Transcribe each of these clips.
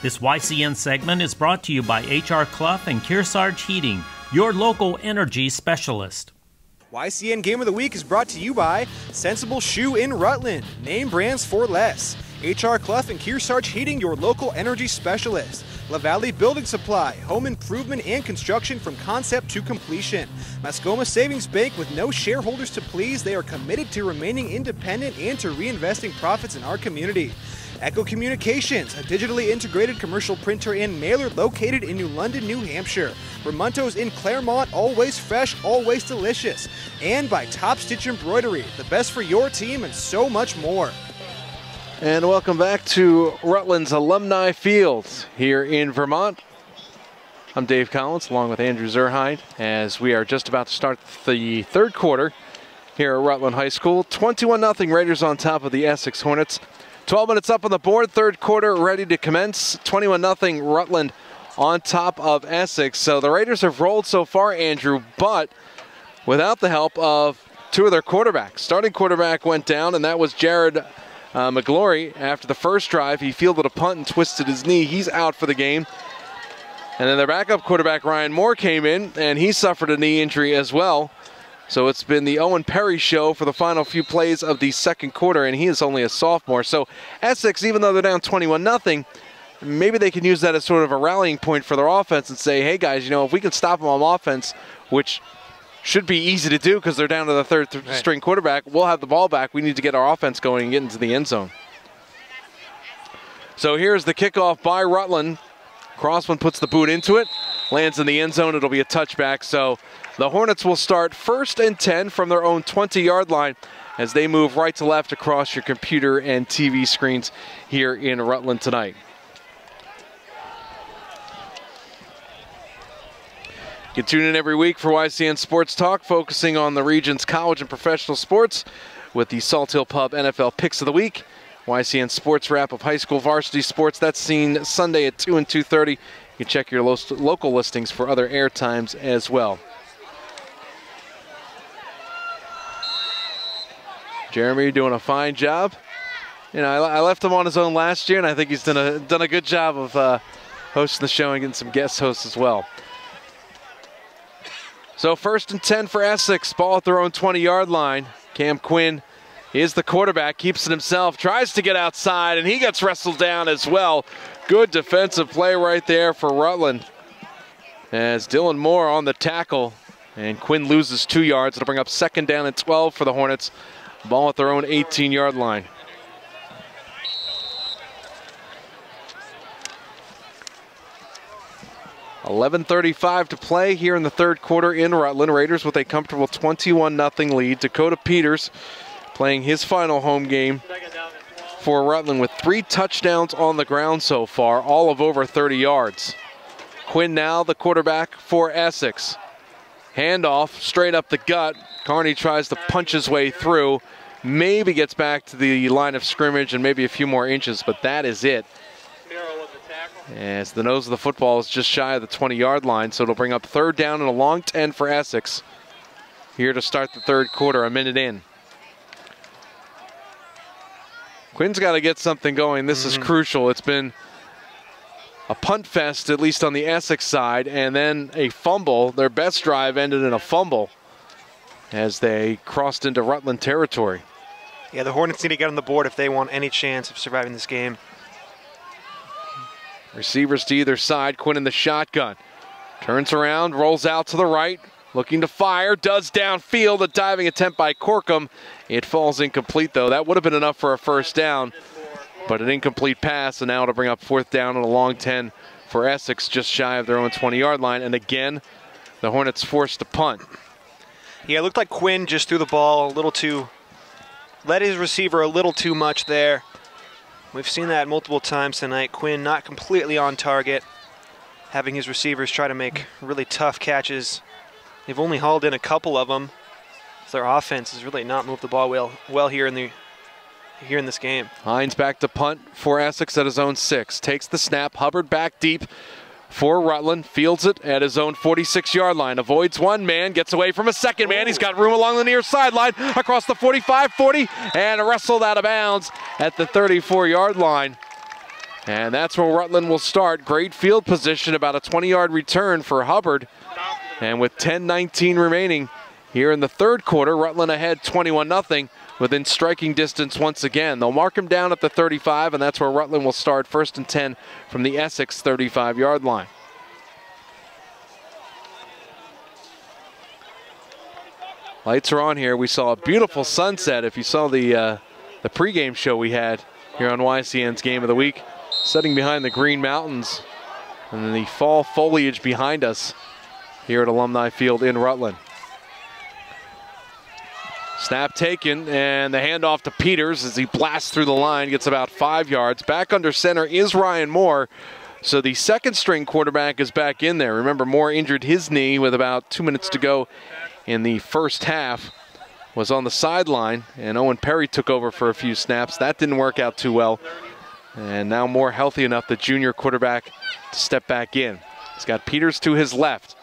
This YCN segment is brought to you by H.R. Clough and Kearsarge Heating, your local energy specialist. YCN Game of the Week is brought to you by Sensible Shoe in Rutland, name brands for less. H.R. Clough and Kearsarge Heating, your local energy specialist. La Valley Building Supply, home improvement and construction from concept to completion. Mascoma Savings Bank, with no shareholders to please, they are committed to remaining independent and to reinvesting profits in our community. Echo Communications, a digitally integrated commercial printer and mailer located in New London, New Hampshire. Ramonto's in Claremont, always fresh, always delicious. And by Top Stitch Embroidery, the best for your team and so much more. And welcome back to Rutland's Alumni Field here in Vermont. I'm Dave Collins along with Andrew Zerhide as we are just about to start the third quarter here at Rutland High School. 21-0 Raiders on top of the Essex Hornets. 12 minutes up on the board, third quarter ready to commence. 21-0 Rutland on top of Essex. So the Raiders have rolled so far, Andrew, but without the help of two of their quarterbacks. Starting quarterback went down, and that was Jared McGlory. After the first drive, he fielded a punt and twisted his knee. He's out for the game. And then their backup quarterback, Ryan Moore, came in, and he suffered a knee injury as well. So it's been the Owen Perry show for the final few plays of the second quarter, and he is only a sophomore. So Essex, even though they're down 21-0, maybe they can use that as sort of a rallying point for their offense and say, hey, guys, you know, if we can stop them on offense, which should be easy to do because they're down to the third string quarterback, we'll have the ball back. We need to get our offense going and get into the end zone. So here's the kickoff by Rutland. Crossman puts the boot into it, lands in the end zone. It'll be a touchback. So the Hornets will start 1st and 10 from their own 20-yard line as they move right to left across your computer and TV screens here in Rutland tonight. You can tune in every week for YCN Sports Talk, focusing on the region's college and professional sports with the Salt Hill Pub NFL Picks of the Week. YCN Sports Wrap of high school varsity sports. That's seen Sunday at 2 and 2:30. You can check your local listings for other air times as well. Jeremy, you're doing a fine job. You know, I left him on his own last year, and I think he's done a good job of hosting the show and getting some guest hosts as well. So 1st and 10 for Essex, ball at their own 20-yard line. Cam Quinn is the quarterback, keeps it himself, tries to get outside, and he gets wrestled down as well. Good defensive play right there for Rutland. As Dylan Moore on the tackle, and Quinn loses 2 yards. It'll bring up 2nd down and 12 for the Hornets. Ball at their own 18-yard line. .11:35 to play here in the third quarter in Rutland. Raiders with a comfortable 21-0 lead. Dakota Peters playing his final home game for Rutland with 3 touchdowns on the ground so far, all of over 30 yards. Quinn now the quarterback for Essex. Handoff straight up the gut. Carney tries to punch his way through. Maybe gets back to the line of scrimmage and maybe a few more inches, but that is it. As the nose of the football is just shy of the 20-yard line, so it'll bring up 3rd down and a long 10 for Essex. Here to start the third quarter, a minute in. Quinn's got to get something going. This is crucial. It's been a punt fest, at least on the Essex side, and then a fumble. Their best drive ended in a fumble as they crossed into Rutland territory. Yeah, the Hornets need to get on the board if they want any chance of surviving this game. Receivers to either side. Quinn in the shotgun. Turns around, rolls out to the right. Looking to fire. Does downfield. A diving attempt by Corkum. It falls incomplete, though. That would have been enough for a first down. But an incomplete pass, and now it'll bring up 4th down and a long 10 for Essex, just shy of their own 20-yard line. And again, the Hornets forced to punt. Yeah, it looked like Quinn just threw the ball a little too, led his receiver a little too much there. We've seen that multiple times tonight. Quinn not completely on target, having his receivers try to make really tough catches. They've only hauled in a couple of them. So their offense has really not moved the ball well here in this game. Hines back to punt for Essex at his own 6. Takes the snap. Hubbard back deep for Rutland. Fields it at his own 46-yard line. Avoids one man. Gets away from a second man. He's got room along the near sideline. Across the 45, 40. And wrestled out of bounds at the 34-yard line. And that's where Rutland will start. Great field position, about a 20-yard return for Hubbard. And with 10:19 remaining here in the third quarter, Rutland ahead 21-0 within striking distance once again. They'll mark him down at the 35, and that's where Rutland will start 1st and 10 from the Essex 35-yard line. Lights are on here. We saw a beautiful sunset. If you saw the pregame show we had here on YCN's Game of the Week, setting behind the Green Mountains and then the fall foliage behind us here at Alumni Field in Rutland. Snap taken, and the handoff to Peters as he blasts through the line, gets about 5 yards. Back under center is Ryan Moore. So the second-string quarterback is back in there. Remember, Moore injured his knee with about 2 minutes to go in the first half, was on the sideline, and Owen Perry took over for a few snaps. That didn't work out too well. And now Moore healthy enough, the junior quarterback, to step back in. He's got Peters to his left.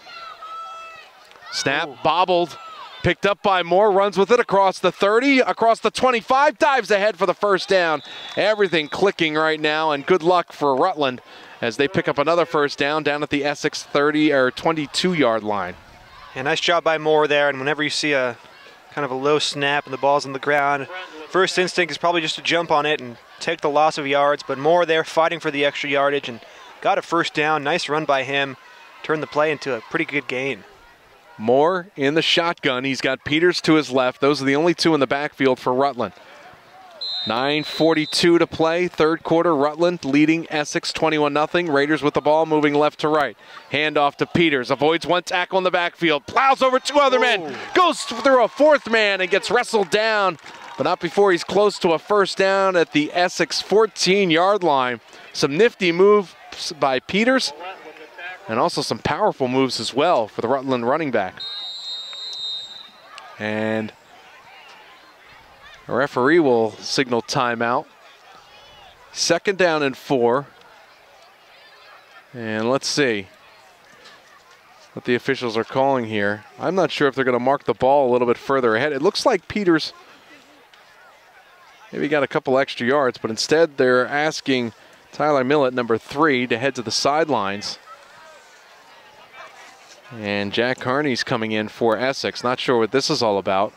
Snap, bobbled, picked up by Moore, runs with it across the 30, across the 25, dives ahead for the first down. Everything clicking right now, and good luck for Rutland as they pick up another first down at the Essex 30 or 22-yard line. Yeah, nice job by Moore there, and whenever you see a kind of a low snap and the ball's on the ground, first instinct is probably just to jump on it and take the loss of yards, but Moore there fighting for the extra yardage and got a first down. Nice run by him, turned the play into a pretty good gain. Moore in the shotgun. He's got Peters to his left. Those are the only two in the backfield for Rutland. 9:42 to play, third quarter. Rutland leading Essex 21-0. Raiders with the ball, moving left to right. Handoff to Peters, avoids one tackle in the backfield, plows over two other men, goes through a fourth man and gets wrestled down, but not before he's close to a first down at the Essex 14-yard line. Some nifty moves by Peters, and also some powerful moves as well for the Rutland running back. And a referee will signal timeout. 2nd down and 4. And let's see what the officials are calling here. I'm not sure if they're going to mark the ball a little bit further ahead. It looks like Peters maybe got a couple extra yards, but instead they're asking Tyler Millett, number 3, to head to the sidelines. And Jack Carney's coming in for Essex. Not sure what this is all about.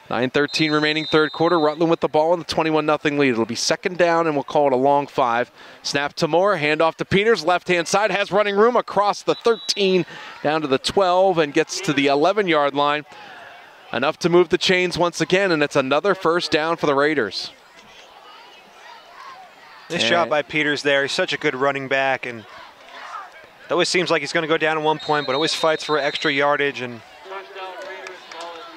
9:13 remaining third quarter. Rutland with the ball in the 21-0 lead. It'll be 2nd down, and we'll call it a long 5. Snap to Moore, handoff to Peters. Left-hand side, has running room across the 13, down to the 12, and gets to the 11-yard line. Enough to move the chains once again, and it's another first down for the Raiders. Nice job by Peters there. He's such a good running back, and it always seems like he's going to go down at one point, but always fights for extra yardage. And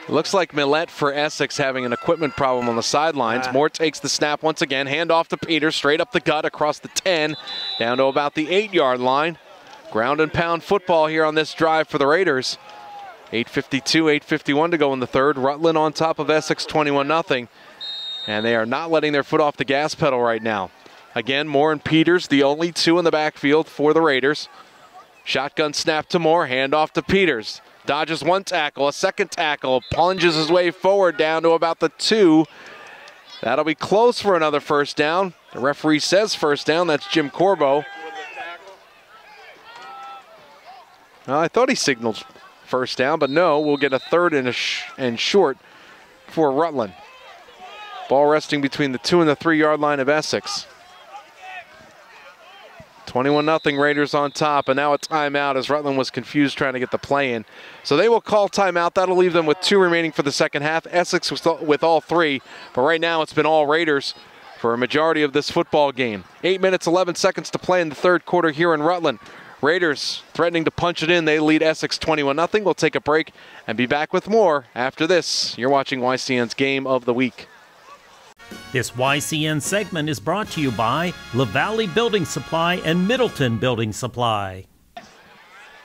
it looks like Millett for Essex having an equipment problem on the sidelines. Moore takes the snap once again. Handoff to Peters, straight up the gut across the 10, down to about the 8-yard line. Ground and pound football here on this drive for the Raiders. 8:52, 8:51 to go in the third. Rutland on top of Essex 21-0. And they are not letting their foot off the gas pedal right now. Again, Moore and Peters, the only two in the backfield for the Raiders. Shotgun snap to Moore, handoff to Peters. Dodges one tackle, a second tackle, plunges his way forward down to about the 2. That'll be close for another first down. The referee says first down, that's Jim Corbo. I thought he signaled first down, but no, we'll get a 3rd and short for Rutland. Ball resting between the 2 and the 3-yard line of Essex. 21-0 Raiders on top, and now a timeout as Rutland was confused trying to get the play in. So they will call timeout. That'll leave them with 2 remaining for the second half. Essex with all 3, but right now it's been all Raiders for a majority of this football game. 8 minutes, 11 seconds to play in the third quarter here in Rutland. Raiders threatening to punch it in. They lead Essex 21-0. We'll take a break and be back with more after this. You're watching YCN's Game of the Week. This YCN segment is brought to you by LaValley Building Supply and Middleton Building Supply.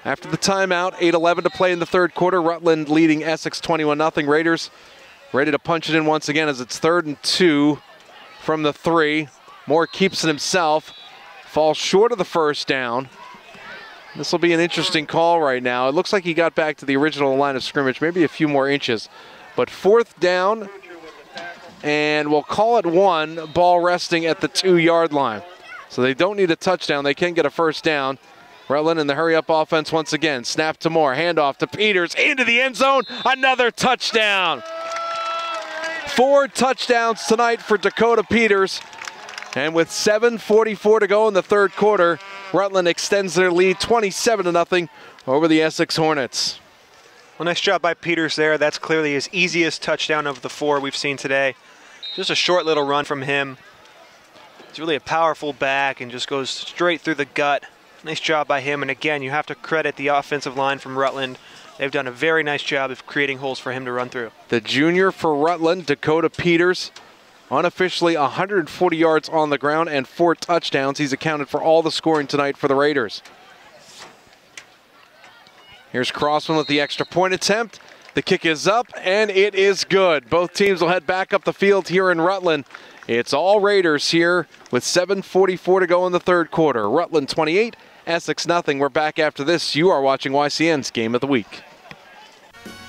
After the timeout, 8:11 to play in the third quarter. Rutland leading Essex 21-0. Raiders ready to punch it in once again as it's 3rd and 2 from the 3. Moore keeps it himself, falls short of the first down. This will be an interesting call right now. It looks like he got back to the original line of scrimmage, maybe a few more inches. But 4th down and we'll call it 1, ball resting at the 2-yard line. So they don't need a touchdown. They can get a first down. Rutland in the hurry-up offense once again. Snap to Moore, handoff to Peters, into the end zone, another touchdown. 4 touchdowns tonight for Dakota Peters. And with 7:44 to go in the third quarter, Rutland extends their lead 27-0 over the Essex Hornets. Well, nice job by Peters there. That's clearly his easiest touchdown of the 4 we've seen today. Just a short little run from him. He's really a powerful back and just goes straight through the gut. Nice job by him. And again, you have to credit the offensive line from Rutland. They've done a very nice job of creating holes for him to run through. The junior for Rutland, Dakota Peters, unofficially 140 yards on the ground and 4 touchdowns. He's accounted for all the scoring tonight for the Raiders. Here's Crossman with the extra point attempt. The kick is up, and it is good. Both teams will head back up the field here in Rutland. It's all Raiders here with 7:44 to go in the third quarter. Rutland 28, Essex nothing. We're back after this. You are watching YCN's Game of the Week.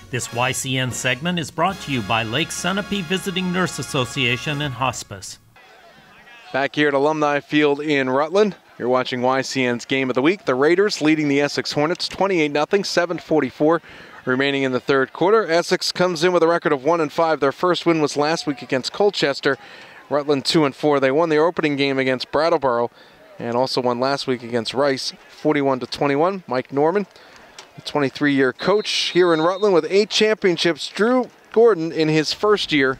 This YCN segment is brought to you by Lake Sunapee Visiting Nurse Association and Hospice. Back here at Alumni Field in Rutland. You're watching YCN's Game of the Week. The Raiders leading the Essex Hornets 28-0, 7:44 remaining in the third quarter. Essex comes in with a record of 1-5. Their first win was last week against Colchester. Rutland 2-4. They won their opening game against Brattleboro and also won last week against Rice 41-21. Mike Norman, the 23-year coach here in Rutland with 8 championships. Drew Gordon in his first year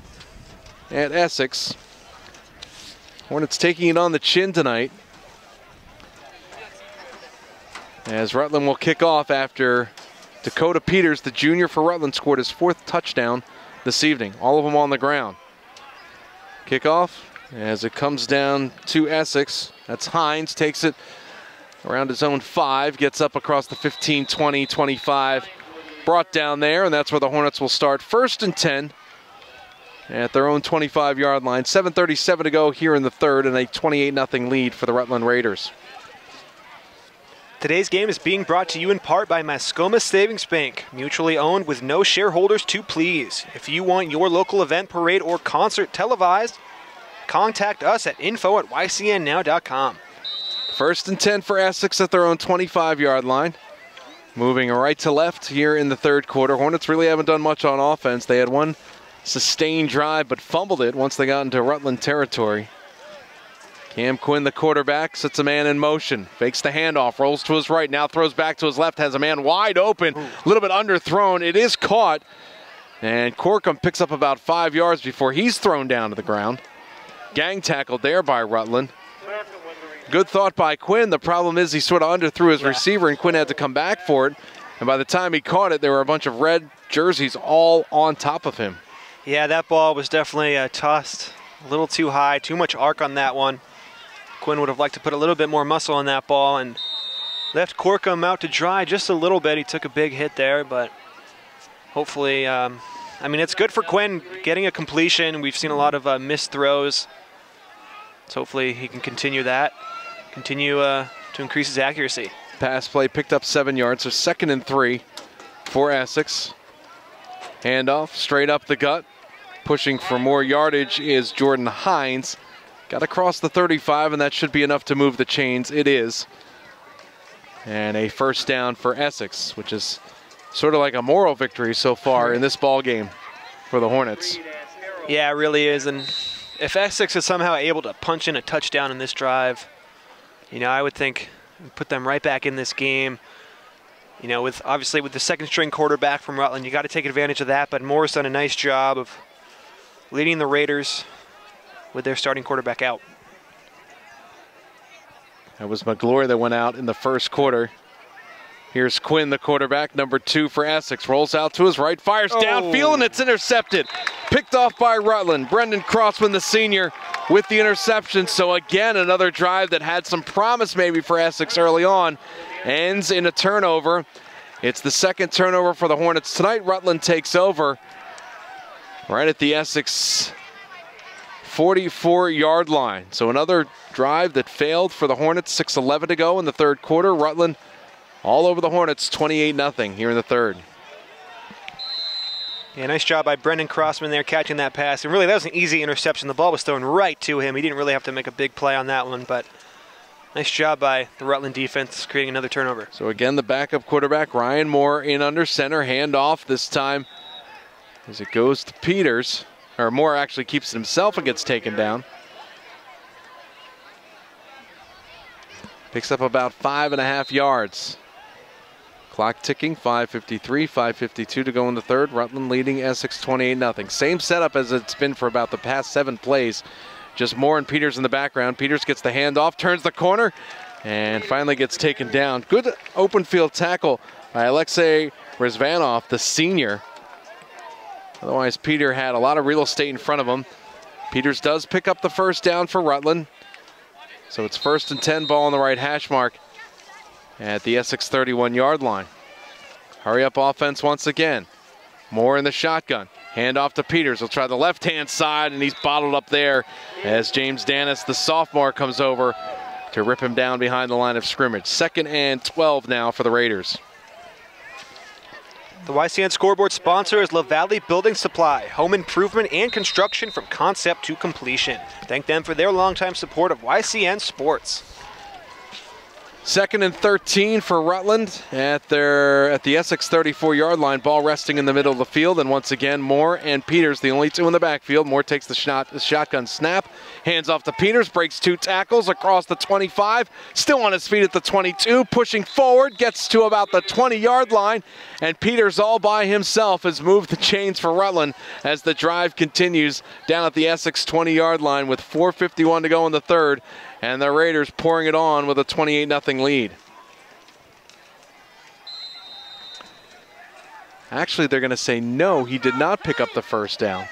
at Essex. Hornets taking it on the chin tonight, as Rutland will kick off after Dakota Peters, the junior for Rutland, scored his 4th touchdown this evening. All of them on the ground. Kickoff as it comes down to Essex. That's Hines, takes it around his own 5, gets up across the 15, 20, 25. Brought down there, and that's where the Hornets will start. 1st and 10 at their own 25-yard line. 7:37 to go here in the third, and a 28-0 lead for the Rutland Raiders. Today's game is being brought to you in part by Mascoma Savings Bank, mutually owned with no shareholders to please. If you want your local event, parade, or concert televised, contact us at info@ycnnow.com. 1st and 10 for Essex at their own 25-yard line. Moving right to left here in the third quarter. Hornets really haven't done much on offense. They had one sustained drive but fumbled it once they got into Rutland territory. Cam Quinn, the quarterback, sets a man in motion, fakes the handoff, rolls to his right, now throws back to his left, has a man wide open, a little bit underthrown. It is caught, and Corkum picks up about 5 yards before he's thrown down to the ground. Gang tackled there by Rutland. Good thought by Quinn. The problem is he sort of underthrew his receiver, and Quinn had to come back for it. And by the time he caught it, there were a bunch of red jerseys all on top of him. Yeah, that ball was definitely tossed a little too high, too much arc on that one. Quinn would have liked to put a little bit more muscle on that ball and left Corkum out to dry just a little bit. He took a big hit there, but hopefully, I mean, it's good for Quinn getting a completion. We've seen a lot of missed throws. So hopefully he can continue that, to increase his accuracy. Pass play picked up 7 yards, so 2nd and 3 for Essex. Handoff straight up the gut. Pushing for more yardage is Jordan Hines. Got across the 35, and that should be enough to move the chains. It is. And a first down for Essex, which is sort of like a moral victory so far in this ball game for the Hornets. Yeah, it really is. And if Essex is somehow able to punch in a touchdown in this drive, you know, I would think put them right back in this game. You know, obviously with the 2nd string quarterback from Rutland, you got to take advantage of that. But Moore's done a nice job of leading the Raiders with their starting quarterback out. That was McGlory that went out in the first quarter. Here's Quinn, the quarterback, number 2 for Essex. Rolls out to his right, fires downfield, and it's intercepted. Picked off by Rutland. Brendan Crossman, the senior, with the interception. So again, another drive that had some promise maybe for Essex early on ends in a turnover. It's the 2nd turnover for the Hornets tonight. Rutland takes over right at the Essex 44-yard line. So another drive that failed for the Hornets. 6:11 to go in the third quarter. Rutland all over the Hornets, 28-0 here in the third. Yeah, nice job by Brendan Crossman there catching that pass. And really, that was an easy interception. The ball was thrown right to him. He didn't really have to make a big play on that one, but nice job by the Rutland defense creating another turnover. So again, the backup quarterback, Ryan Moore, in under center. Handoff this time as it goes to Peters. Or Moore actually keeps it himself and gets taken down. Picks up about 5.5 yards. Clock ticking, 5:53, 5:52 to go in the third. Rutland leading Essex 28-0. Same setup as it's been for about the past 7 plays. Just Moore and Peters in the background. Peters gets the handoff, turns the corner, and finally gets taken down. Good open field tackle by Alexei Rizvanov, the senior. Otherwise, Peter had a lot of real estate in front of him. Peters does pick up the first down for Rutland. So it's 1st and 10, ball on the right hash mark at the Essex 31-yard line. Hurry up offense once again. Moore in the shotgun. Hand off to Peters. He'll try the left-hand side, and he's bottled up there as James Danis, the sophomore, comes over to rip him down behind the line of scrimmage. 2nd and 12 now for the Raiders. The YCN scoreboard sponsor is LaValle Building Supply, home improvement and construction from concept to completion. Thank them for their longtime support of YCN sports. 2nd and 13 for Rutland at the Essex 34-yard line. Ball resting in the middle of the field, and once again Moore and Peters, the only two in the backfield. Moore takes the shotgun snap, hands off to Peters, breaks 2 tackles across the 25, still on his feet at the 22, pushing forward, gets to about the 20-yard line, and Peters all by himself has moved the chains for Rutland as the drive continues down at the Essex 20-yard line with 4:51 to go in the third. And the Raiders pouring it on with a 28-0 lead. Actually, they're going to say no, he did not pick up the first down.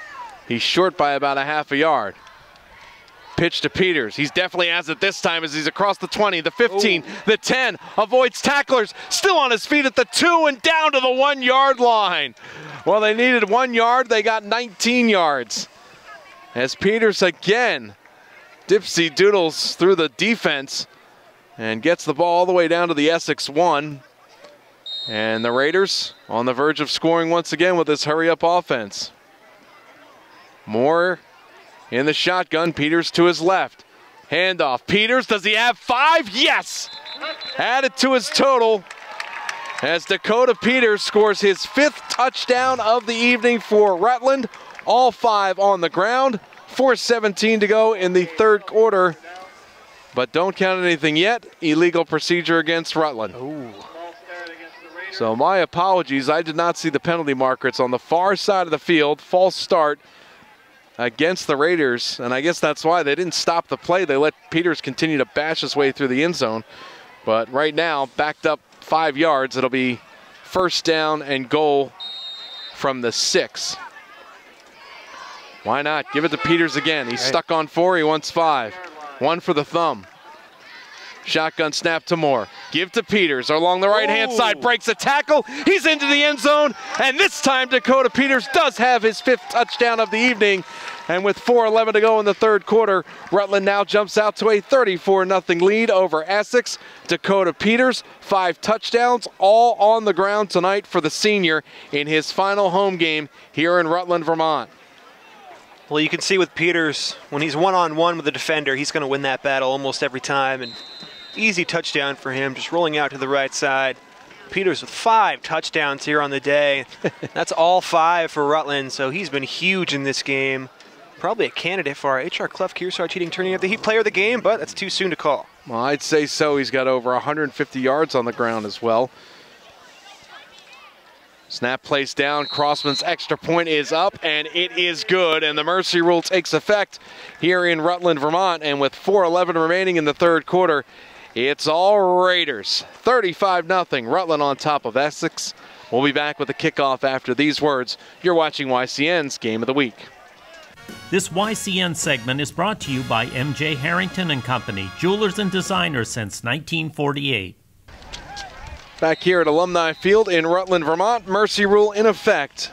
He's short by about a half a yard. Pitch to Peters. He's definitely has it this time as he's across the 20, the 15, the 10, avoids tacklers, still on his feet at the 2 and down to the 1-yard line. Well, they needed 1 yard, they got 19 yards. As Peters again dipsy doodles through the defense and gets the ball all the way down to the Essex 1. And the Raiders on the verge of scoring once again with this hurry-up offense. Moore in the shotgun, Peters to his left. Handoff, Peters, does he have 5? Yes! Added to his total as Dakota Peters scores his 5th touchdown of the evening for Rutland. All 5 on the ground. 4:17 to go in the third quarter, but don't count anything yet. Illegal procedure against Rutland. Ooh. So my apologies, I did not see the penalty marker. It's on the far side of the field. False start against the Raiders, and I guess that's why they didn't stop the play. They let Peters continue to bash his way through the end zone. But right now, backed up 5 yards. It'll be 1st down and goal from the 6. Why not? Give it to Peters again. He's stuck on 4. He wants 5. 1 for the thumb. Shotgun snap to Moore. Give to Peters along the right-hand side. Breaks a tackle. He's into the end zone. And this time Dakota Peters does have his 5th touchdown of the evening. And with 4:11 to go in the third quarter, Rutland now jumps out to a 34-0 lead over Essex. Dakota Peters, 5 touchdowns, all on the ground tonight for the senior in his final home game here in Rutland, Vermont. Well, you can see with Peters, when he's one-on-one with the defender, he's going to win that battle almost every time. And easy touchdown for him, just rolling out to the right side. Peters with 5 touchdowns here on the day. That's all 5 for Rutland, so he's been huge in this game. Probably a candidate for our H.R. Clough Kearsarge Heating turning out the Heat Player of the Game, but that's too soon to call. Well, I'd say so. He's got over 150 yards on the ground as well. Snap placed down, Crossman's extra point is up, and it is good, and the mercy rule takes effect here in Rutland, Vermont, and with 4:11 remaining in the third quarter, it's all Raiders. 35-0, Rutland on top of Essex. We'll be back with the kickoff after these words. You're watching YCN's Game of the Week. This YCN segment is brought to you by M.J. Harrington and Company, jewelers and designers since 1948. Back here at Alumni Field in Rutland, Vermont, mercy rule in effect.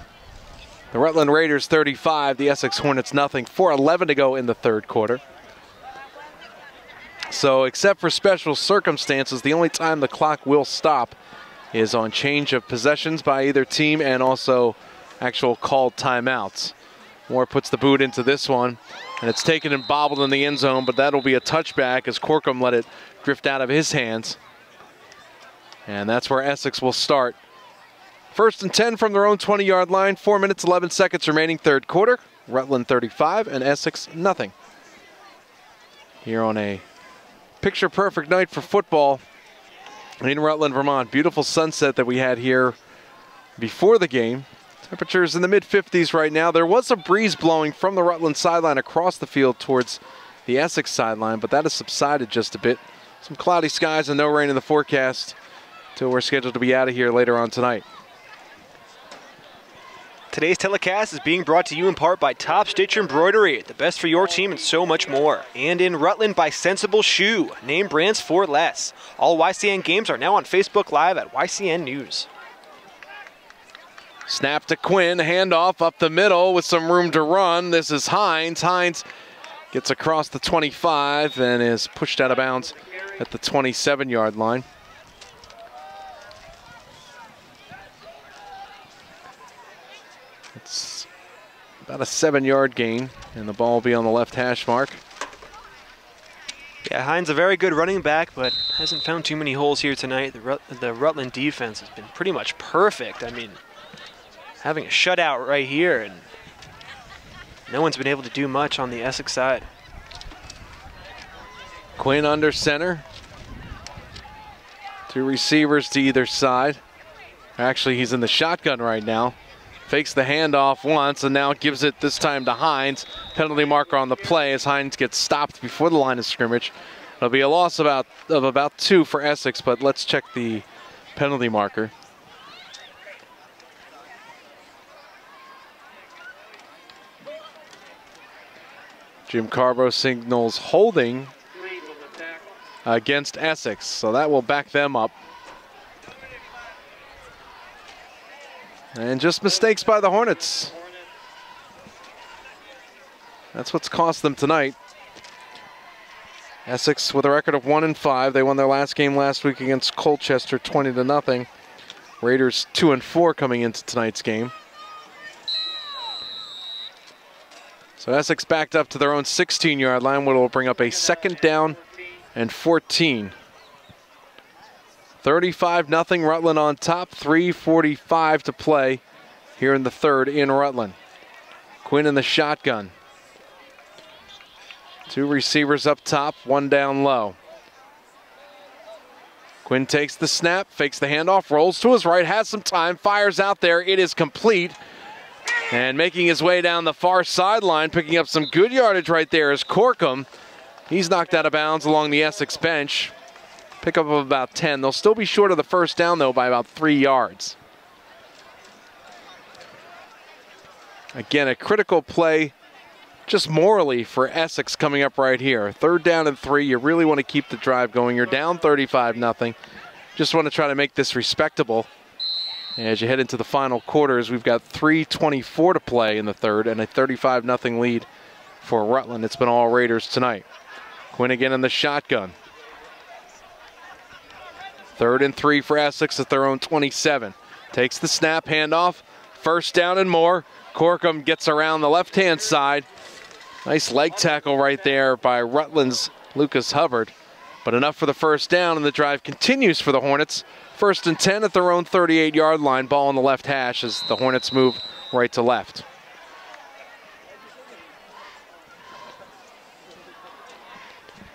The Rutland Raiders 35, the Essex Hornets nothing. 4:11 to go in the third quarter. So except for special circumstances, the only time the clock will stop is on change of possessions by either team and also actual called timeouts. Moore puts the boot into this one, and it's taken and bobbled in the end zone, but that'll be a touchback as Corkum let it drift out of his hands. And that's where Essex will start. 1st and 10 from their own 20-yard line. 4 minutes, 11 seconds remaining, third quarter. Rutland 35 and Essex nothing. Here on a picture-perfect night for football in Rutland, Vermont. Beautiful sunset that we had here before the game. Temperatures in the mid-50s right now. There was a breeze blowing from the Rutland sideline across the field towards the Essex sideline, but that has subsided just a bit. Some cloudy skies and no rain in the forecast till we're scheduled to be out of here later on tonight. Today's telecast is being brought to you in part by Top Stitch Embroidery, the best for your team and so much more. And in Rutland by Sensible Shoe, name brands for less. All YCN games are now on Facebook Live at YCN News. Snap to Quinn, handoff up the middle with some room to run. This is Hines. Hines gets across the 25 and is pushed out of bounds at the 27-yard line. It's about a 7-yard gain, and the ball will be on the left hash mark. Yeah, Hines a very good running back, but hasn't found too many holes here tonight. The Rutland defense has been pretty much perfect. I mean, having a shutout right here, and no one's been able to do much on the Essex side. Quinn under center. 2 receivers to either side. Actually, he's in the shotgun right now. Fakes the handoff once and now gives it this time to Hines. Penalty marker on the play as Hines gets stopped before the line of scrimmage. It'll be a loss of about 2 for Essex, but let's check the penalty marker. Jim Carbo signals holding against Essex, so that will back them up. And just mistakes by the Hornets. That's what's cost them tonight. Essex with a record of 1-5. They won their last game last week against Colchester 20-0. Raiders 2-4 coming into tonight's game. So Essex backed up to their own 16-yard line, which will bring up a 2nd down and 14. 35-0 Rutland on top, 3:45 to play here in the third in Rutland. Quinn in the shotgun. 2 receivers up top, 1 down low. Quinn takes the snap, fakes the handoff, rolls to his right, has some time, fires out there, it is complete. And making his way down the far sideline, picking up some good yardage right there is Corkum. He's knocked out of bounds along the Essex bench. Pickup of about 10. They'll still be short of the first down, though, by about 3 yards. Again, a critical play just morally for Essex coming up right here. 3rd down and 3. You really want to keep the drive going. You're down 35-0. Just want to try to make this respectable. As you head into the final quarters, we've got 3:24 to play in the third and a 35-0 lead for Rutland. It's been all Raiders tonight. Quinn again in the shotgun. 3rd and 3 for Essex at their own 27. Takes the snap, handoff, 1st down and more. Corkum gets around the left-hand side. Nice leg tackle right there by Rutland's Lucas Hubbard. But enough for the 1st down, and the drive continues for the Hornets. 1st and 10 at their own 38-yard line. Ball on the left hash as the Hornets move right to left.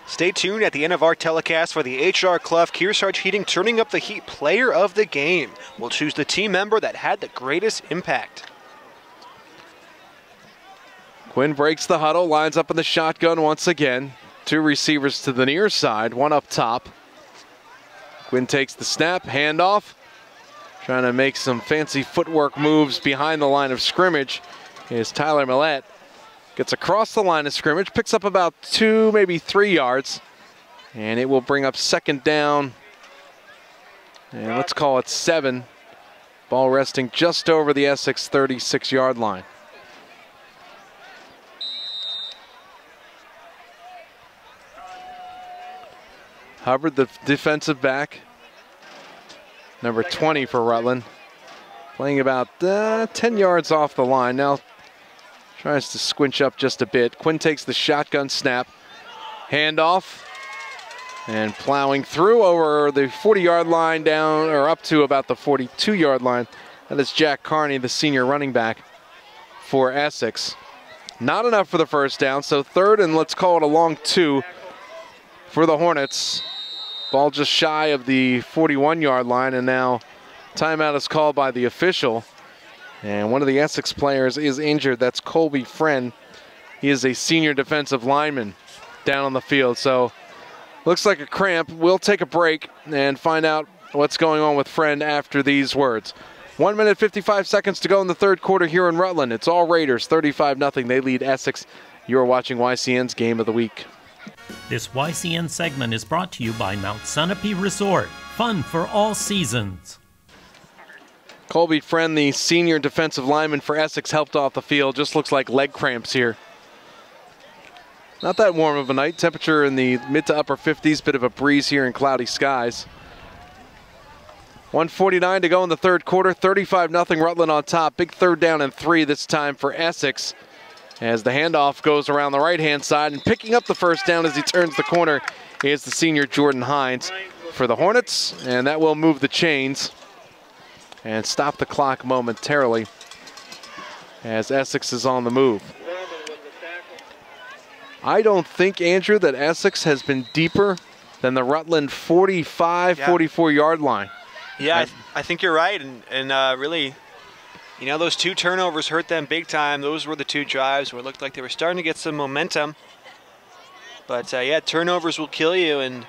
Stay tuned at the end of our telecast for the H.R. Clough Kearsarge Heating Turning Up the Heat Player of the Game. We'll choose the team member that had the greatest impact. Quinn breaks the huddle, lines up in the shotgun once again. 2 receivers to the near side, 1 up top. Quinn takes the snap, handoff. Trying to make some fancy footwork moves behind the line of scrimmage is Tyler Millette. Gets across the line of scrimmage, picks up about 2, maybe 3 yards. And it will bring up 2nd down. And let's call it 7. Ball resting just over the Essex 36-yard line. Hubbard, the defensive back, number 20 for Rutland. Playing about 10 yards off the line. Now tries to squinch up just a bit. Quinn takes the shotgun snap. Handoff. And plowing through over the 40-yard line down, or up to about the 42-yard line. That is Jack Carney, the senior running back for Essex. Not enough for the first down, so third and let's call it a long 2 for the Hornets. Ball just shy of the 41-yard line, and now timeout is called by the official. And one of the Essex players is injured. That's Colby Friend. He is a senior defensive lineman down on the field. So looks like a cramp. We'll take a break and find out what's going on with Friend after these words. 1 minute, 55 seconds to go in the third quarter here in Rutland. It's all Raiders, 35-0. They lead Essex. You're watching YCN's Game of the Week. This YCN segment is brought to you by Mount Sunapee Resort. Fun for all seasons. Colby Friend, the senior defensive lineman for Essex, helped off the field. Just looks like leg cramps here. Not that warm of a night. Temperature in the mid to upper 50s. Bit of a breeze here in cloudy skies. 1:49 to go in the third quarter. 35-0 Rutland on top. Big third down and 3 this time for Essex. As the handoff goes around the right-hand side, and picking up the first down as he turns the corner is the senior Jordan Hines for the Hornets. And that will move the chains and stop the clock momentarily as Essex is on the move. I don't think, Andrew, that Essex has been deeper than the Rutland 45, 44-yard line. Yeah, I think you're right. And really, you know, those 2 turnovers hurt them big time. Those were the 2 drives where it looked like they were starting to get some momentum. But, yeah, turnovers will kill you. And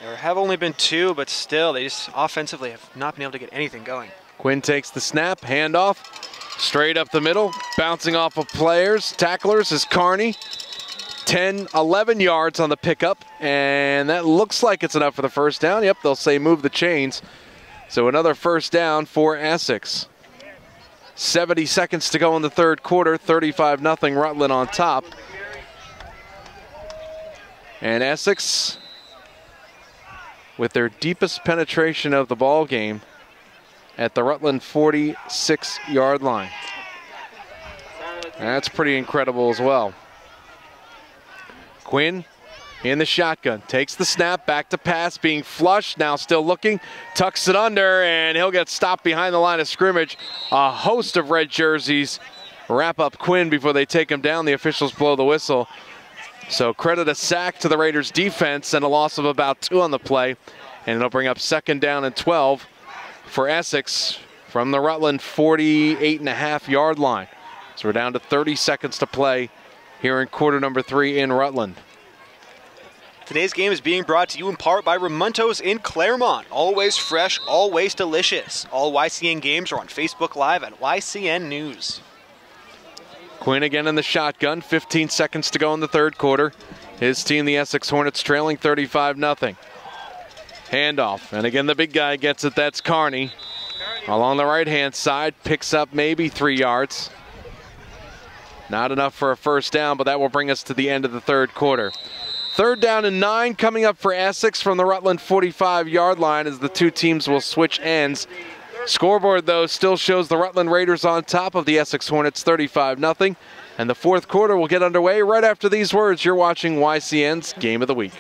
there have only been 2, but still, they just offensively have not been able to get anything going. Quinn takes the snap, handoff, straight up the middle, bouncing off of players. Tacklers is Carney. 10, 11 yards on the pickup, and that looks like it's enough for the first down. Yep, they'll say move the chains. So another first down for Essex. 70 seconds to go in the third quarter, 35-0 Rutland on top. And Essex, with their deepest penetration of the ball game, at the Rutland 46-yard line. That's pretty incredible as well. Quinn in the shotgun, takes the snap, back to pass, being flushed, now still looking, tucks it under, and he'll get stopped behind the line of scrimmage. A host of red jerseys wrap up Quinn before they take him down. The officials blow the whistle. So credit a sack to the Raiders defense and a loss of about 2 on the play, and it'll bring up second down and 12 for Essex from the Rutland 48.5-yard line. So we're down to 30 seconds to play here in quarter number 3 in Rutland. Today's game is being brought to you in part by Ramunto's in Claremont. Always fresh, always delicious. All YCN games are on Facebook Live at YCN News. Quinn again in the shotgun. 15 seconds to go in the third quarter. His team, the Essex Hornets, trailing 35-0. Handoff, and again the big guy gets it. That's Carney. Along the right-hand side, picks up maybe 3 yards. Not enough for a first down, but that will bring us to the end of the third quarter. Third down and 9 coming up for Essex from the Rutland 45-yard line as the 2 teams will switch ends. Scoreboard, though, still shows the Rutland Raiders on top of the Essex Hornets 35-0. And the fourth quarter will get underway right after these words. You're watching YCN's Game of the Week.